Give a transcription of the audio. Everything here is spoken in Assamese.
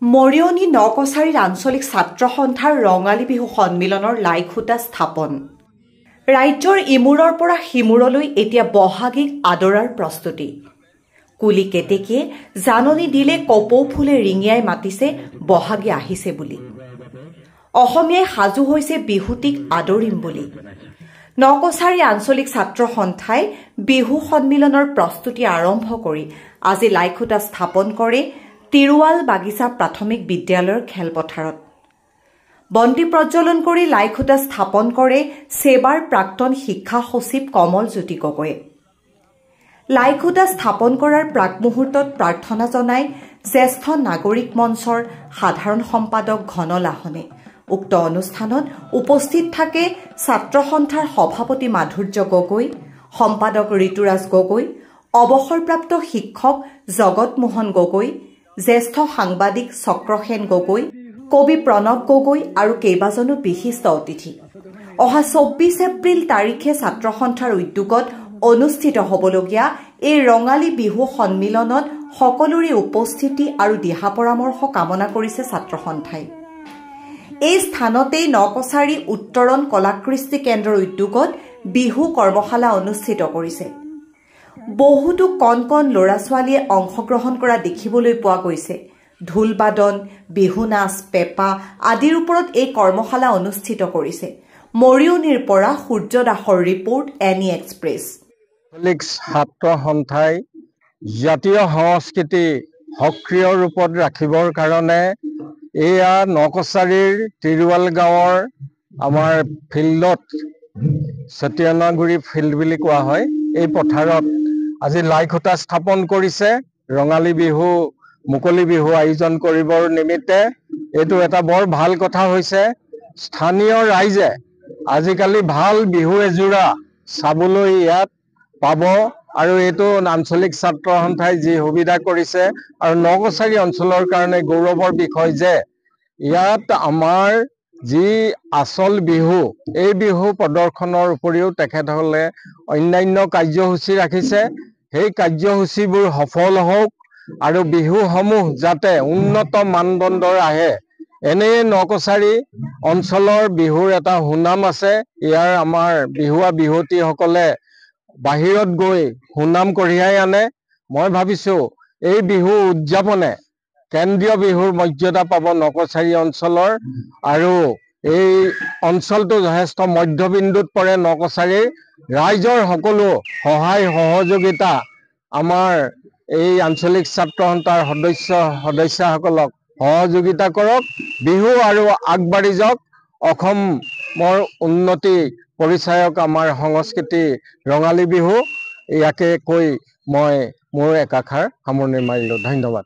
মৰিয়নি নকছাৰীৰ আঞ্চলিক ছাত্ৰ সন্থাৰ ৰঙালী বিহু সন্মিলনৰ লাইখুটা স্থাপন। ৰাজ্যৰ ইমূৰৰ পৰা সিমূৰলৈ এতিয়া বহাগীক আদৰাৰ প্ৰস্তুতি। কুলি কেতেকীয়ে জাননী দিলে কপৌ ফুলে ৰিঙিয়াই মাতিছে বহাগী আহিছে বুলি। অসমীয়াই সাজু হৈছে বিহুটিক আদৰিম বুলি। নকছাৰী আঞ্চলিক ছাত্ৰ সন্থাই বিহু সন্মিলনৰ প্ৰস্তুতি আৰম্ভ কৰি আজি লাইখুটা স্থাপন কৰে তিৰুৱাল বাগিচা প্ৰাথমিক বিদ্যালয়ৰ খেলপথাৰত। বন্তি প্ৰজ্বলন কৰি লাইখুটা স্থাপন কৰে সেবাৰ প্ৰাক্তন শিক্ষা সচিব কমল জ্যোতি গগৈয়ে। লাইখুটা স্থাপন কৰাৰ প্ৰাকমুহূৰ্তত প্ৰাৰ্থনা জনাই জ্যেষ্ঠ নাগৰিক মঞ্চৰ সাধাৰণ সম্পাদক ঘন লাহনে। উক্ত অনুষ্ঠানত উপস্থিত থাকে ছাত্ৰ সন্থাৰ সভাপতি মাধুৰ্য গগৈ, সম্পাদক ঋতুৰাজ গগৈ, অৱসৰপ্ৰাপ্ত শিক্ষক জগত মোহন গগৈ, জ্যেষ্ঠ সাংবাদিক চক্ৰসেন গগৈ, কবি প্ৰণৱ গগৈ আৰু কেইবাজনো বিশিষ্ট অতিথি। অহা 24 এপ্ৰিল তাৰিখে ছাত্ৰ সন্থাৰ উদ্যোগত অনুষ্ঠিত হ'বলগীয়া এই ৰঙালী বিহু সন্মিলনত সকলোৰে উপস্থিতি আৰু দিহা পৰামৰ্শ কামনা কৰিছে ছাত্ৰ সন্থাই। এই স্থানতেই নকছাৰী উত্তৰণ কলাকৃষ্টি কেন্দ্ৰৰ উদ্যোগত বিহু কৰ্মশালা অনুষ্ঠিত কৰিছে। বহুতো কণ কণ ল'ৰা ছোৱালীয়ে অংশগ্ৰহণ কৰা দেখিবলৈ পোৱা গৈছে। ঢোল বাদন, বিহু নাচ, পেঁপা আদিৰ ওপৰত এই কৰ্মশালা অনুষ্ঠিত কৰিছে। মৰিয়নিৰ পৰা সূৰ্য দাসৰ ৰিপৰ্ট, এনি এক্সপ্ৰেছ। ছাত্ৰ সন্থাই জাতীয় সংস্কৃতি সক্ৰিয় ৰূপত ৰাখিবৰ কাৰণে এয়া নকছাৰীৰ তিৰুৱাল গাঁৱৰ আমাৰ ফিল্ডত, সতিয়ানাগুৰি ফিল্ড বুলি কোৱা হয়, এই পথাৰত আজি লাইখুটা স্থাপন কৰিছে। ৰঙালী বিহু, মুকলি বিহু আয়োজন কৰিবৰ নিমিত্তে এইটো এটা বৰ ভাল কথা হৈছে। স্থানীয় ৰাইজে আজিকালি ভাল বিহু এযোৰা চাবলৈ ইয়াত পাব আৰু এইটো আঞ্চলিক ছাত্ৰ সন্থাই যি সুবিধা কৰিছে আৰু নকছাৰী অঞ্চলৰ কাৰণে গৌৰৱৰ বিষয় যে ইয়াত আমাৰ যি আচল বিহু, এই বিহু প্ৰদৰ্শনৰ উপৰিও তেখেতসকলে অন্যান্য কাৰ্যসূচী ৰাখিছে। সেই কাৰ্যসূচীবোৰ সফল হওক আৰু বিহুসমূহ যাতে উন্নত মানদণ্ডৰ আহে, এনেই নকছাৰী অঞ্চলৰ বিহুৰ এটা সুনাম আছে। ইয়াৰ আমাৰ বিহুৱা বিহুৱতীসকলে বাহিৰত গৈ সুনাম কঢ়িয়াই আনে। মই ভাবিছোঁ এই বিহু উদযাপনে কেন্দ্ৰীয় বিহুৰ মৰ্যাদা পাব নকছাৰী অঞ্চলৰ, আৰু এই অঞ্চলটো যথেষ্ট মধ্যবিন্দুত পৰে। নকছাৰীৰ ৰাইজৰ সকলো সহায় সহযোগিতা আমাৰ এই আঞ্চলিক ছাত্ৰ সন্থাৰ সদস্যসকলক সহযোগিতা কৰক। বিহু আৰু আগবাঢ়ি যাওক। অসমৰ উন্নতি পৰিচায়ক আমাৰ সংস্কৃতি ৰঙালী বিহু। ইয়াকে কৈ মই মোৰ একাষাৰ সামৰণি মাৰিলোঁ। ধন্যবাদ।